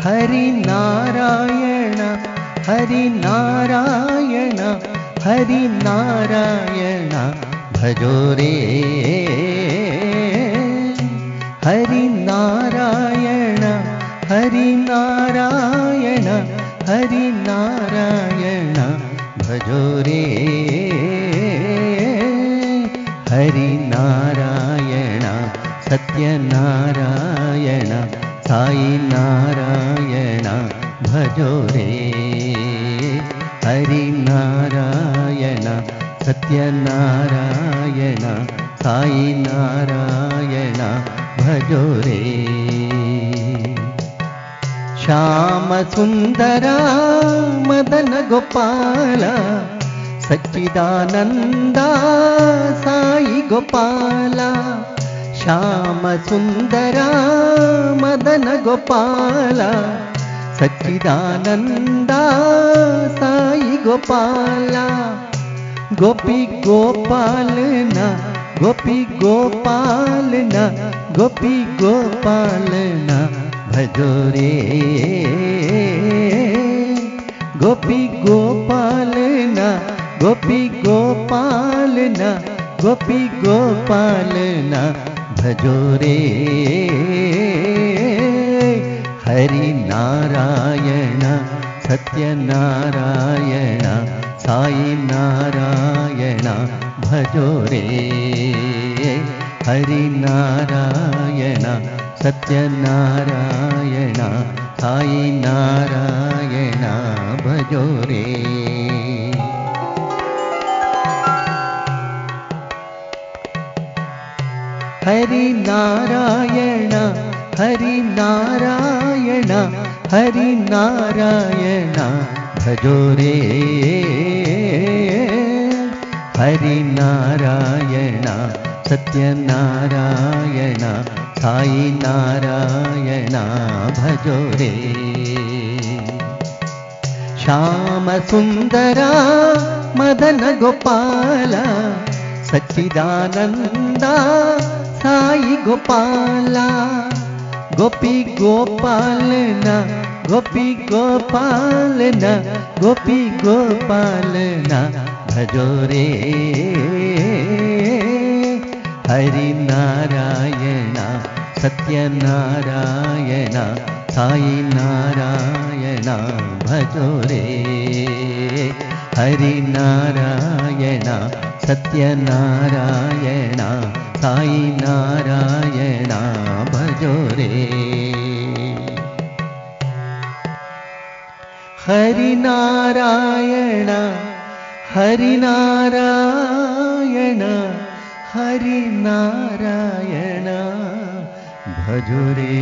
ಹರಿನಾರಾಯಣ ಹರಿನಾರಾಯಣ ಹರಿನಾರಾಯಣ ಭಜೋ ರೇ ಹರಿನಾರಾಯಣ ಹರಿನಾರಾಯಣ ಹರಿನಾರಾಯಣ ಭಜೋ ರೇ ಹರಿನಾರಾಯಣ ಸತ್ಯನಾರಾಯಣ ಸಾಯಿ ನಾರಾಯಣ ಭಜೋ ರೇ ಹರಿನಾರಾಯಣ ಸತ್ಯನಾರಾಯಣ ಸಾಯಿ ನಾರಾಯಣ ಭಜೋ ರೇ ಶ್ಯಾಮ ಸುಂದರ ಮದನ ಗೋಪಾಲ ಸಚ್ಚಿದಾನಂದ ಸಾಯಿ ಗೋಪಾಲ ಶ್ಯಾಮ ಸುಂದರ ಮದನ ಗೋಪಾಲ ಸಚ್ಚಿದಾನಂದ ಸಾಯಿ ಗೋಪಾಲ ಗೋಪಿ ಗೋಪಾಲನ ಗೋಪಿ ಗೋಪಾಲನ ಗೋಪಿ ಗೋಪಾಲನ ಭಜೋ ರೇ ಗೋಪಿ ಗೋಪಾಲನ ಗೋಪಿ ಗೋಪಾಲನ ಗೋಪಿ ಗೋಪಾಲನ ಭಜೋ ರೇ ಹರಿನಾರಾಯಣ ಸತ್ಯನಾರಾಯಣ ಸಾಯಿ ನಾರಾಯಣ ಭಜೋ ರೇ ಹರಿನಾರಾಯಣ ಸತ್ಯನಾರಾಯಣ ಸಾಯಿ ನಾರಾಯಣ ಭಜೋ ರೇ ಹರಿನಾರಾಯಣ ಹರಿನಾರಾಯಣ ಹರಿನಾರಾಯಣ ಭಜೋ ರೇ ಹರಿನಾರಾಯಣ ಸತ್ಯನಾರಾಯಣ ಸಾಯಿ ನಾರಾಯಣ ಭಜೋ ರೇ ಶ್ಯಾಮ ಸುಂದರ ಮದನ ಗೋಪಾಲ ಸಚ್ಚಿದಾನಂದ ಸಾಯಿ ಗೋಪಾಲ ಗೋಪಿ ಗೋಪಾಲನ ಗೋಪಿ ಗೋಪಾಲನ ಗೋಪಿ ಗೋಪಾಲನ ಭಜೋ ರೇ ಹರಿನಾರಾಯಣ ಸತ್ಯನಾರಾಯಣ ಸಾಯಿ ನಾರಾಯಣ ಭಜೋ ರೇ ಹರಿನಾರಾಯಣ ಸತ್ಯನಾರಾಯಣ ಸಾಯಿ ನಾರಾಯಣ ಭಜೋ ರೇ ಹರಿನಾರಾಯಣ ಹರಿನಾರಾಯಣ ಹರಿನಾರಾಯಣ ಭಜೋ ರೇ